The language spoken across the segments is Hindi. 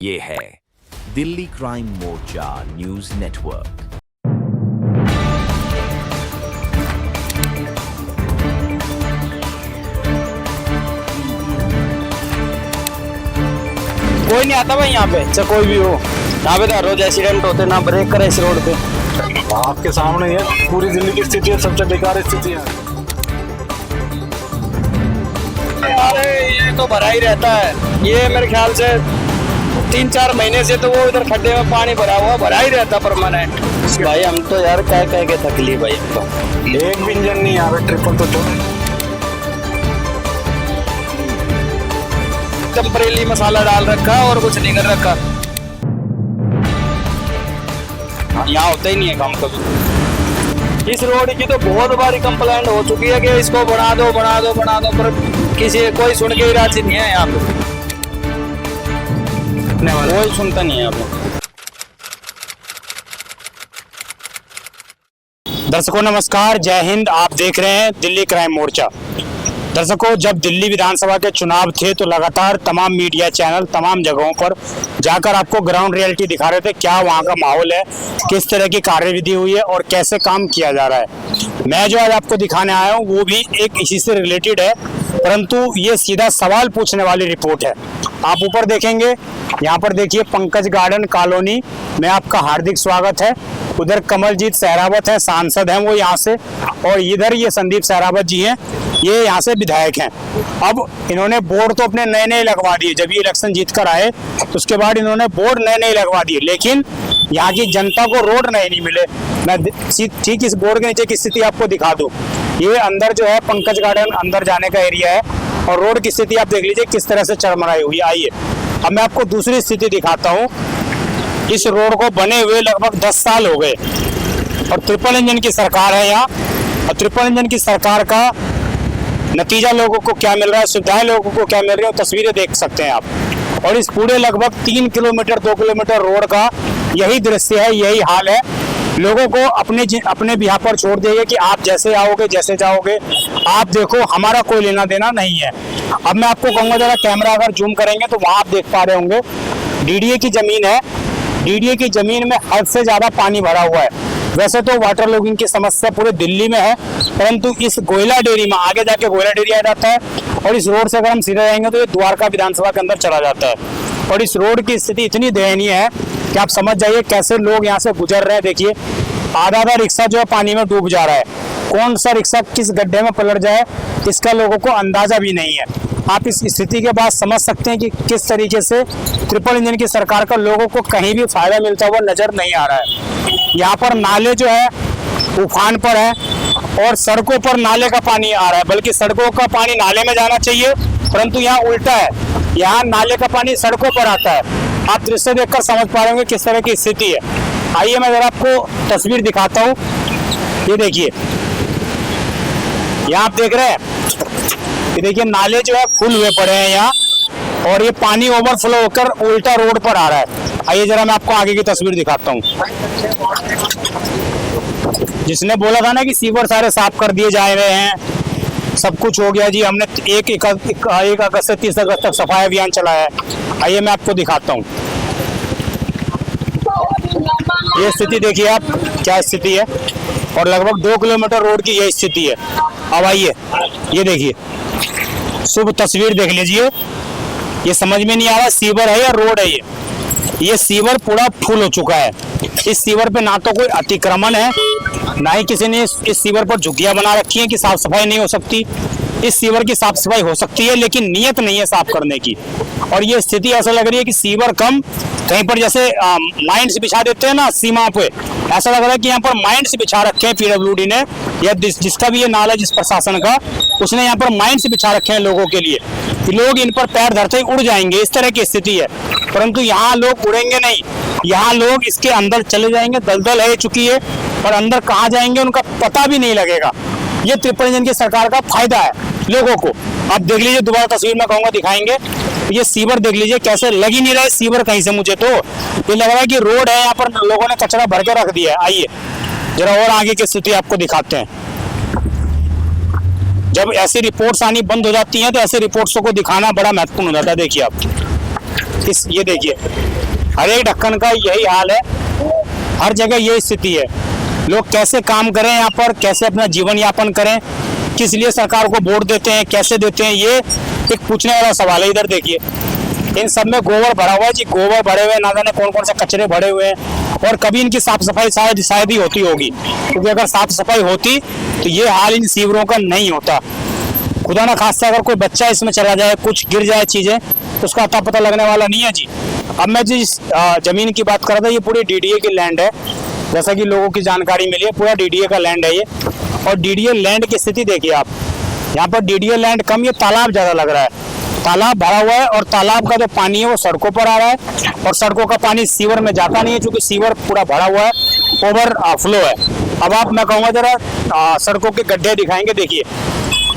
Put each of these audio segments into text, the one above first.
ये है दिल्ली क्राइम मोर्चा न्यूज नेटवर्क। कोई नहीं आता भाई यहाँ पे, चाहे कोई भी हो। यहाँ पे तो रोज एक्सीडेंट होते, ना ब्रेक करे इस रोड पे। आपके सामने है पूरी दिल्ली की स्थिति है, सबसे बेकार स्थिति है। अरे ये तो भरा ही रहता है, ये मेरे ख्याल से 3-4 महीने से तो वो इधर खड्डे में पानी भरा हुआ भरा ही रहता परमानेंट। भाई हम तो यार कह के थक लिए भाई। तो एक भी इंजन नहीं आ रहा, ट्रिपल तो टेम्परेली मसाला डाल रखा और कुछ नहीं कर रखा। यहाँ होता ही नहीं है काम कभी। इस रोड की तो बहुत बारी कंप्लेंट हो चुकी है कि इसको बना दो, पर कोई सुन के ही राजी नहीं है यहाँ पे। कोई सुनता नहीं है यहाँ पे। दर्शकों नमस्कार, जय हिंद। आप देख रहे हैं दिल्ली क्राइम मोर्चा। दर्शकों, जब दिल्ली विधानसभा के चुनाव थे तो लगातार तमाम मीडिया चैनल तमाम जगहों पर जाकर आपको ग्राउंड रियलिटी दिखा रहे थे, क्या वहाँ का माहौल है, किस तरह की कार्यविधि हुई है और कैसे काम किया जा रहा है। मैं जो आज आपको दिखाने आया हूँ वो भी एक इसी से रिलेटेड है, परंतु ये सीधा सवाल पूछने वाली रिपोर्ट है। आप ऊपर देखेंगे, यहाँ पर देखिए पंकज गार्डन कॉलोनी में आपका हार्दिक स्वागत है। उधर कमलजीत सहरावत है, सांसद हैं वो यहाँ से, और इधर ये संदीप सहरावत जी हैं, ये यहाँ से विधायक हैं। अब इन्होंने बोर्ड तो अपने नए नए लगवा दिए, जब ये इलेक्शन जीत कर आए तो उसके बाद इन्होंने बोर्ड नए नए लगवा दिए, लेकिन यहाँ की जनता को रोड नहीं मिले। मैं ठीक इस बोर्ड के नीचे की स्थिति आपको दिखा दूं। ये अंदर जो है पंकज गार्डन अंदर जाने का एरिया है, और रोड की स्थिति आप देख लीजिए किस तरह से चरमराई हुई। आइए अब मैं आपको दूसरी स्थिति दिखाता हूँ। इस रोड को बने हुए लगभग 10 साल हो गए, और ट्रिपल इंजन की सरकार है यहाँ, और ट्रिपल इंजन की सरकार का नतीजा लोगों को क्या मिल रहा है, सुविधाएं लोगों को क्या मिल रही है, तस्वीरें देख सकते हैं आप। और इस पूरे लगभग 3 किलोमीटर 2 किलोमीटर रोड का यही दृश्य है, यही हाल है। लोगों को अपने बिहार पर छोड़ दिए कि आप जैसे आओगे जैसे जाओगे, आप देखो, हमारा कोई लेना देना नहीं है। अब मैं आपको कहूँगा जरा कैमरा अगर जूम करेंगे तो वहाँ आप देख पा रहे होंगे डीडीए की जमीन है। डीडीए की जमीन में हद से ज्यादा पानी भरा हुआ है। वैसे तो वाटर लॉगिंग की समस्या पूरे दिल्ली में है, परंतु इस गोयला डेयरी में आगे जाके गोयला डेयरी आ जाता है, और इस रोड से अगर हम सीधे जाएंगे तो ये द्वारका विधानसभा के अंदर चला जाता है। और इस रोड की स्थिति इतनी दयनीय है कि आप समझ जाइए कैसे लोग यहाँ से गुजर रहे हैं। देखिए आधा रिक्शा जो है पानी में डूब जा रहा है, कौन सा रिक्शा किस गड्ढे में पलट जाए इसका लोगों को अंदाजा भी नहीं है। आप इस स्थिति के बाद समझ सकते हैं कि किस तरीके से ट्रिपल इंजन की सरकार का लोगों को कहीं भी फायदा मिलता हुआ नजर नहीं आ रहा है। यहाँ पर नाले जो है उफान पर है, और सड़कों पर नाले का पानी आ रहा है, बल्कि सड़कों का पानी नाले में जाना चाहिए, परंतु यहाँ उल्टा है, यहाँ नाले का पानी सड़कों पर आता है। आप दृश्य देखकर समझ पा रहे होंगे किस तरह की स्थिति है। आइए मैं जरा आपको तस्वीर दिखाता हूँ। ये देखिए, यहाँ आप देख रहे हैं, ये देखिए नाले जो है फुल हुए पड़े हैं यहाँ, और ये पानी ओवरफ्लो होकर उल्टा रोड पर आ रहा है। आइए जरा मैं आपको आगे की तस्वीर दिखाता हूँ। जिसने बोला था ना कि सीवर सारे साफ कर दिए जा रहे हैं, सब कुछ हो गया जी, हमने 1 अगस्त से 30 अगस्त तक सफाई अभियान चलाया है। आइए मैं आपको दिखाता हूँ। ये स्थिति देखिए आप, क्या स्थिति है, और लगभग 2 किलोमीटर रोड की यही स्थिति है। अब आइए ये देखिए, शुभ तस्वीर देख लीजिए। ये समझ में नहीं आ रहा सीवर है या रोड है। ये सीवर पूरा फुल हो चुका है। इस सीवर पे ना तो कोई अतिक्रमण है, ना ही किसी ने इस सीवर पर झुग्गियां बना रखी हैं कि साफ सफाई नहीं हो सकती। इस सीवर की साफ सफाई हो सकती है, लेकिन नियत नहीं है साफ करने की। और ये स्थिति ऐसा लग रही है कि सीवर कम, कहीं पर जैसे माइंड्स बिछा देते हैं ना सीमा पे, ऐसा लग रहा है कि यहाँ पर माइंड्स बिछा रखे हैं पीडब्ल्यूडी ने, या जिसका भी ये नाला जिस प्रशासन का, उसने यहाँ पर माइंड्स बिछा रखे हैं लोगों के लिए कि लोग इन पर पैर धरते ही उड़ जाएंगे, इस तरह की स्थिति है। परंतु यहाँ लोग उड़ेंगे नहीं, यहाँ लोग इसके अंदर चले जाएंगे, दलदल है चुकी है, और अंदर कहाँ जाएंगे उनका पता भी नहीं लगेगा। ये ट्रिपल इंजन की सरकार का फायदा है लोगों को। आप देख लीजिए, दोबारा तस्वीर में कहूँगा दिखाएंगे, ये सीवर देख लीजिए कैसे लग ही नहीं रहा है सीवर कहीं से। मुझे तो ये लग रहा है कि रोड है, यहाँ पर लोगों ने कचरा भर के रख दिया है। आइए जरा और आगे की स्थिति आपको दिखाते हैं। जब ऐसी रिपोर्ट्स आनी बंद हो जाती हैं तो ऐसे रिपोर्ट्सों को दिखाना बड़ा महत्वपूर्ण हो जाता है। देखिए आप इस ये देखिए, हर एक ढक्कन का यही हाल है, हर जगह यही स्थिति है। लोग कैसे काम करें यहाँ पर, कैसे अपना जीवन यापन करें, किस लिए सरकार को वोट देते हैं, कैसे देते हैं, ये एक पूछने वाला सवाल है। इधर देखिए, इन सब में गोबर भरा हुआ है जी, गोबर भरे हुए, ना जाने कौन कौन से कचरे भरे हुए हैं। और कभी इनकी साफ सफाई शायद ही होती होगी, क्योंकि अगर साफ सफाई होती तो ये हाल इन सीवरों का नहीं होता। खुदा ना खास्ता अगर कोई बच्चा इसमें चला जाए, कुछ गिर जाए चीजें, तो उसका अता पता लगने वाला नहीं है जी। अब मैं जिस जमीन की बात कर रहा था, ये पूरी डीडीए की लैंड है, जैसा कि लोगों की जानकारी मिली है, पूरा डीडीए का लैंड है ये। और डीडीए लैंड की स्थिति देखिए आप, यहाँ पर डीडीए लैंड कम, ये तालाब ज्यादा लग रहा है। तालाब भरा हुआ है और तालाब का जो पानी है वो सड़कों पर आ रहा है, और सड़कों का पानी सीवर में जाता नहीं है, क्योंकि सीवर पूरा भरा हुआ है, ओवर फ्लो है। अब आप, मैं कहूँगा जरा सड़कों के गड्ढे दिखाएंगे, देखिए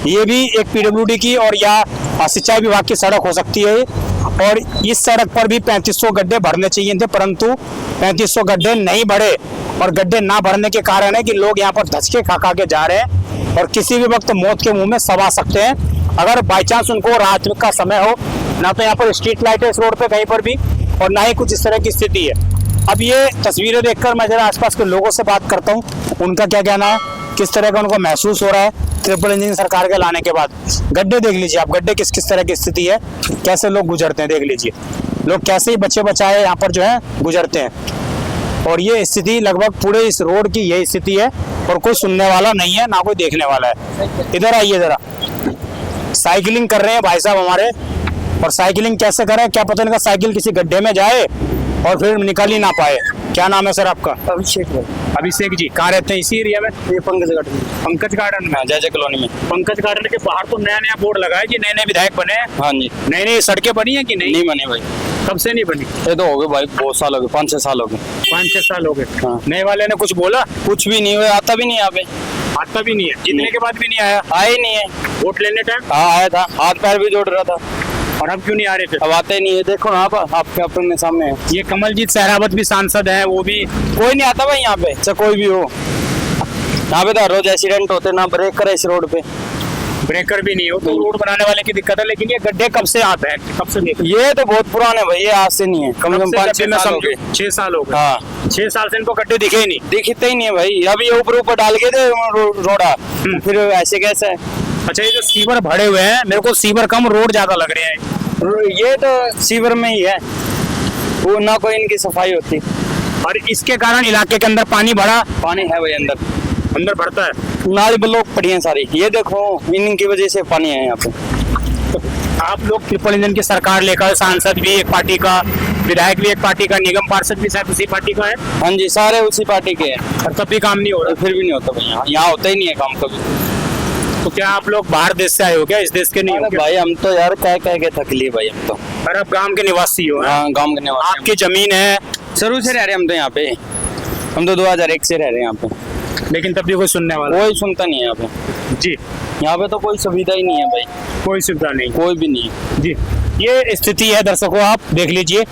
ये भी एक पीडब्ल्यूडी की और या सिंचाई विभाग की सड़क हो सकती है। और इस सड़क पर भी 3500 गड्ढे भरने चाहिए थे, परंतु 3500 गड्ढे नहीं भरे। और गड्ढे ना भरने के कारण है कि लोग यहाँ पर धचके खा खा के जा रहे हैं और किसी भी वक्त मौत के मुंह में सवा सकते हैं, अगर बाई चांस उनको रात का समय हो। ना तो यहाँ पर स्ट्रीट लाइट है इस रोड पे कहीं पर भी, और ना ही कुछ इस तरह की स्थिति है। अब ये तस्वीरें देखकर मैं जरा आसपास के लोगों से बात करता हूँ, उनका क्या कहना है, किस तरह का उनको महसूस हो रहा है ट्रिपल इंजन सरकार के लाने के बाद। गड्ढे देख लीजिए आप, गड्ढे किस किस तरह की स्थिति है, कैसे लोग गुजरते हैं, देख लीजिए लोग कैसे ही बच्चे बचाए यहाँ पर जो है गुजरते हैं। और ये स्थिति लगभग पूरे इस रोड की यही स्थिति है, और कोई सुनने वाला नहीं है, ना कोई देखने वाला है। इधर आइए जरा, साइकिलिंग कर रहे हैं भाई साहब हमारे, और साइकिलिंग कैसे करें क्या पता, इनका साइकिल किसी गड्ढे में जाए और फिर निकल ही ना पाए। क्या नाम है सर आपका? अभिषेक जी। कहाँ रहते हैं? इसी एरिया में? ये पंकज गार्डन, पंकज गार्डन में, जय कॉलोनी में। पंकज गार्डन के बाहर तो नया नया बोर्ड लगा है जी, नए नए विधायक बने हैं। हाँ जी। नई नई सड़कें बनी है कि नहीं? नहीं बने भाई। कब से नहीं बनी? ये तो हो गए भाई, बहुत साल हो गए, 5-6 साल हो गए। 5-6 साल हो गए। हाँ। नए वाले ने कुछ बोला? कुछ भी नहीं हुआ, आता भी नहीं यहाँ पे। आता भी नहीं है, जीतने के बाद भी नहीं आया? आए नहीं है। वोट लेने टाइम? हाँ आया था, हाथ पैर भी जोड़ रहा था। और अब क्यों नहीं आ रहे थे? अब आते नहीं है, देखो ना आप, आपके अपने सामने है। ये कमलजीत सहरावत भी सांसद हैं, वो भी कोई नहीं आता भाई यहाँ पे, चाहे कोई भी हो। यहाँ पे तो हर रोज एक्सीडेंट होते, ना ब्रेक करे इस रोड पे, ब्रेकर भी नहीं हो, तो रोड बनाने वाले की दिक्कत है। लेकिन ये गड्ढे कब से आते हैं, कब से देख? ये तो बहुत पुराने भाई, ये आज से नहीं है, कम से कम 5-6 साल हो गए। 6 साल हो गए। हाँ 6 साल से इनको गड्ढे दिखे ही नहीं। दिखते ही नहीं है भाई। अभी ये ऊपर ऊपर डाल के थे रोड़ा, फिर ऐसे कैसे है? अच्छा, ये जो सीवर भरे हुए हैं, मेरे को सीवर कम रोड ज्यादा लग रहे हैं। ये तो सीवर में ही है, वो ना कोई इनकी सफाई होती। और इसके कारण इलाके के अंदर पानी भरा, पानी है भाई अंदर भरता है। नाली ब्लॉक पड़ी है सारी, ये देखो इनकी वजह से पानी है यहाँ पे। तो आप लोग ट्रिपल इंजन की सरकार लेकर, सांसद भी एक पार्टी का, विधायक भी एक पार्टी का, निगम पार्षद भी शायद उसी पार्टी का है। हाँ जी, सारे उसी पार्टी के हैं, और तब भी काम नहीं हो रहा। फिर भी नहीं होता भाई, यहाँ होता ही नहीं है काम कभी। तो क्या आप लोग बाहर देश से आए हो क्या, इस देश के नहीं हो क्या? भाई हम तो यार कह के थक लिए भाई हम तो। और आप गांव के निवासी हो? हाँ गाँव के निवासी। आपकी जमीन है? शुरू से रह रहे हम तो यहाँ पे, हम तो 2001 से रह रहे हैं यहाँ पे। लेकिन तब भी कोई सुनने वाला? कोई सुनता नहीं है यहाँ पे जी। यहाँ पे तो कोई सुविधा ही नहीं है भाई, कोई सुविधा नहीं, कोई भी नहीं है जी। ये स्थिति है दर्शकों, आप देख लीजिए,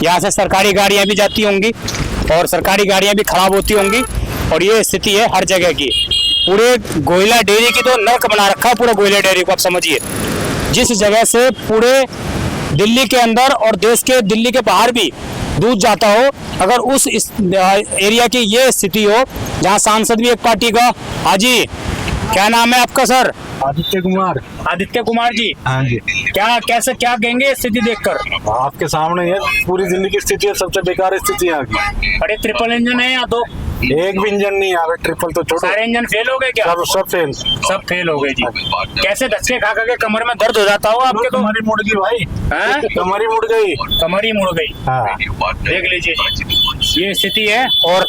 यहाँ से सरकारी गाड़ियाँ भी जाती होंगी और सरकारी गाड़ियाँ भी खराब होती होंगी, और ये स्थिति है हर जगह की। पूरे गोयला डेयरी की तो नर्क बना रखा है, पूरे गोयला डेयरी को आप समझिए। जिस जगह से पूरे दिल्ली के अंदर और देश के, दिल्ली के बाहर भी दूध जाता हो, अगर उस एरिया की ये स्थिति हो, जहाँ सांसद भी एक पार्टी का। हाजी, क्या नाम है आपका सर? आदित्य कुमार। आदित्य कुमार जी। हाँ जी। क्या कैसे क्या कहेंगे स्थिति देखकर? आपके सामने है, पूरी दिल्ली की स्थिति है, सबसे बेकार स्थिति है यहाँ की। अरे ट्रिपल इंजन है यहाँ तो, एक भी इंजन नहीं आ रहा, ट्रिपल तो छोड़ो, सारे इंजन फेल हो गए क्या? सब फेल, सब फेल हो गए जी। कैसे धक्के खा के कमर में दर्द हो जाता हो आपके? तो कमर ही मुड़ गई भाई, हैं? कमर ही मुड़ गई। कमर ही मुड़ गई। हाँ। देख लीजिए ये स्थिति है, और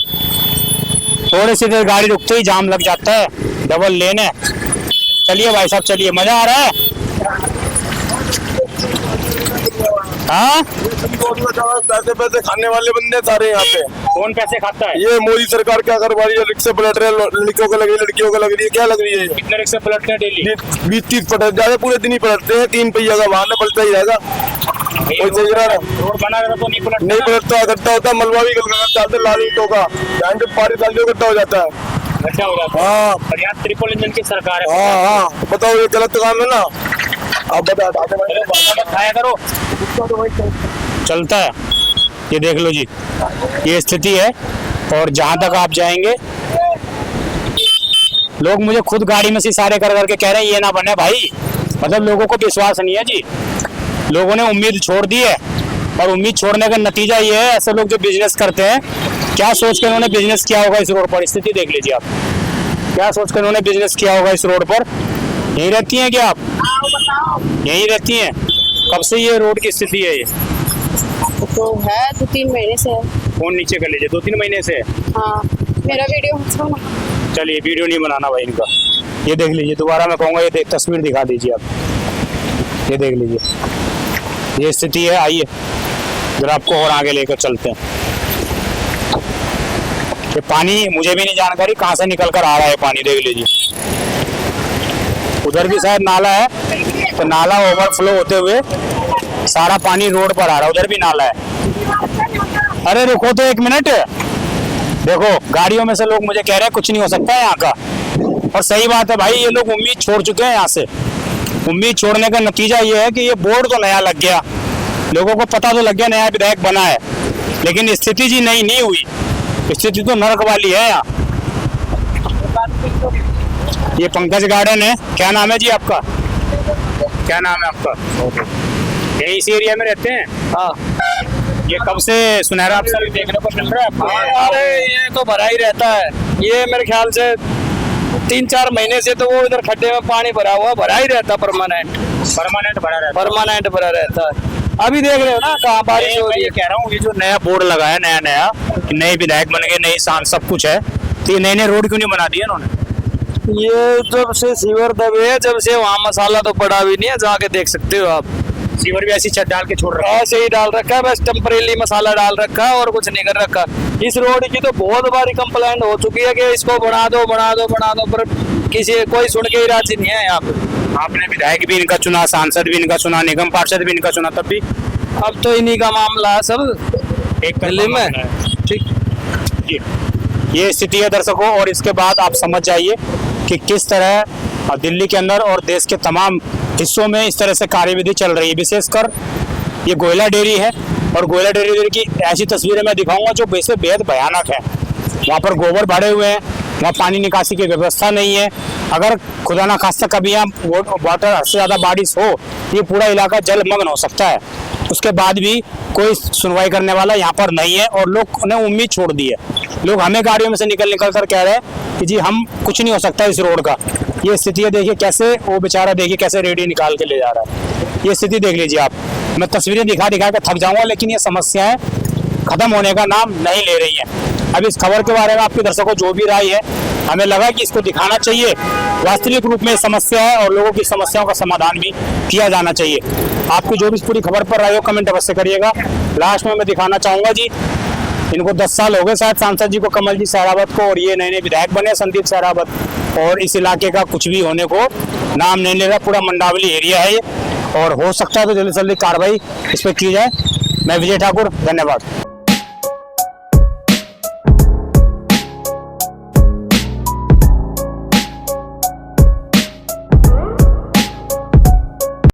थोड़ी सी देर गाड़ी रुकते ही जाम लग जाता है, डबल लेन है। चलिए भाई साहब चलिए, मजा आ रहा है? हाँ, पैसे खाने वाले बंदे सारे यहाँ पे। कौन पैसे खाता है? ये मोदी सरकार क्या कर रही है, रिक्शे पलट रहे हैं, लड़कियों को लग रही है, लड़कियों को लग रही है, क्या लग रही है? कितने रिक्शे पलटते हैं डेली? 20-30 पलट जाए, पूरे दिन ही पलटते हैं, 3 पहिया का वाहन है, पलटता ही रहेगा। कोई सही रहा रोड बना रहा तो नहीं पलटता? नहीं पलटता, इकट्ठा होता है, मलबा भी डालते, लाल ईंटों का यहाँ पे पानी डाल इकट्ठा हो जाता है। अच्छा हो जाता है। हाँ और यहाँ ट्रिपल इंजन की सरकार है। हाँ, बताओ ये गलत काम है ना, आप बता खाया करो। चलता है। ये देख लो जी, ये स्थिति है। और जहां तक आप जाएंगे, लोग मुझे खुद गाड़ी में से इशारे कर करके कह रहे हैं ये ना बने भाई, मतलब लोगों को विश्वास नहीं है जी। लोगों ने उम्मीद छोड़ दी है, और उम्मीद छोड़ने का नतीजा ये है, ऐसे लोग जो बिजनेस करते हैं, क्या सोच कर उन्होंने बिजनेस किया होगा इस रोड पर। स्थिति देख लीजिए आप, क्या सोच कर उन्होंने बिजनेस किया होगा इस रोड पर। यहीं रहती हैं क्या आप? यहीं रहती हैं? कब से ये रोड की स्थिति है? ये तो है 2-3 महीने से है। फोन नीचे कर लीजिए, 2-3 महीने से है। हाँ, मेरा वीडियो चलिए, वीडियो नहीं बनाना भाई इनका। ये देख लीजिए, दोबारा मैं कहूँगा, ये तस्वीर दिखा दीजिए आप। ये देख लीजिए, ये स्थिति है। आइए जरा आपको और आगे लेकर चलते हैं। ये पानी मुझे भी नहीं जानकारी कहाँ से निकल कर आ रहा है पानी, देख लीजिए। उधर भी शायद नाला है, तो नाला ओवरफ्लो होते हुए सारा पानी रोड पर आ रहा है। उधर भी नाला है। अरे रुको तो 1 मिनट, देखो गाड़ियों में से लोग मुझे कह रहे हैं कुछ नहीं हो सकता है यहाँ का। और सही बात है भाई, ये लोग उम्मीद छोड़ चुके हैं यहाँ से। उम्मीद छोड़ने का नतीजा ये है कि ये बोर्ड तो नया लग गया, लोगों को पता तो लग गया नया विधायक बना है, लेकिन स्थिति जी नहीं हुई। स्थिति तो नरक वाली है यहाँ। ये पंकज गार्डन है। क्या नाम है जी आपका? क्या नाम है आपका? यही इसी एरिया में रहते हैं? हाँ। ये कब से सुनहरा अवसर देखने को मिल रहा है आपको? अरे ये तो भरा ही रहता है। ये मेरे ख्याल से 3-4 महीने से तो वो इधर खड्डे में पानी भरा हुआ, भरा ही रहता परमानेंट भरा रहता है। अभी देख रहे हो ना कहाँ बारिश हो रही है। कह रहा हूँ, ये जो नया बोर्ड लगा है, नया नए विधायक बन गए, नई शान सब कुछ है, तो ये नए रोड क्यों नहीं बना दिए इन्होंने? ये जब से सीवर दबे है, जब से वहाँ मसाला तो पड़ा भी नहीं है, जाके देख सकते हो आप। सीवर भी ऐसी छत डाल के छोड़ रहा है। ऐसे ही डाल रखा है, बस टेम्परेरी मसाला डाल रखा है और कुछ नहीं कर रखा। इस रोड की तो बहुत बारी कंप्लेंट हो चुकी है कि इसको बना दो, पर कोई सुन के ही राजी नहीं है यहाँ पे। आपने विधायक भी इनका चुना, सांसद भी इनका चुना, निगम पार्षद भी इनका चुना, तब भी अब तो इन्हीं का मामला है सब एक दिल्ली में। ठीक जी, ये स्थिति है दर्शकों। और इसके बाद आप समझ जाइए कि किस तरह दिल्ली के अंदर और देश के तमाम हिस्सों में इस तरह से कार्यविधि चल रही है। विशेषकर ये गोयला डेयरी है, और गोयला डेयरी की ऐसी तस्वीरें मैं दिखाऊंगा जो वैसे बेहद भयानक है। वहाँ पर गोबर भरे हुए हैं, वहाँ पानी निकासी की व्यवस्था नहीं है। अगर खुदा ना खास्ता कभी यहाँ वाटर से ज़्यादा बारिश हो, ये पूरा इलाका जलमग्न हो सकता है। उसके बाद भी कोई सुनवाई करने वाला यहाँ पर नहीं है, और लोग ने उम्मीद छोड़ दी है। लोग हमें गाड़ियों में से निकल कर कह रहे हैं कि जी हम कुछ नहीं हो सकता इस रोड का। ये स्थिति है, देखिए कैसे वो बेचारा, देखिए कैसे रेडी निकाल के ले जा रहा है। ये स्थिति देख लीजिए आप। मैं तस्वीरें दिखा के थक जाऊंगा, लेकिन ये समस्याएं खत्म होने का नाम नहीं ले रही हैं। अब इस खबर के बारे में आपके दर्शकों जो भी राय है, हमें लगा कि इसको दिखाना चाहिए। वास्तविक रूप में समस्या है, और लोगों की समस्याओं का समाधान भी किया जाना चाहिए। आपकी जो भी इस पूरी खबर पर राय हो, कमेंट अवश्य करिएगा। लास्ट में मैं दिखाना चाहूंगा जी, इनको 10 साल हो गए शायद सांसद जी को, कमल जी सहरावत को, और ये नए विधायक बने संदीप सहरावत, और इस इलाके का कुछ भी होने को नाम नहीं ले रहा। पूरा मंडावली एरिया है ये, और हो सकता है तो जल्दी से जल्दी कार्रवाई इस पर की जाए। मैं विजय ठाकुर, धन्यवाद।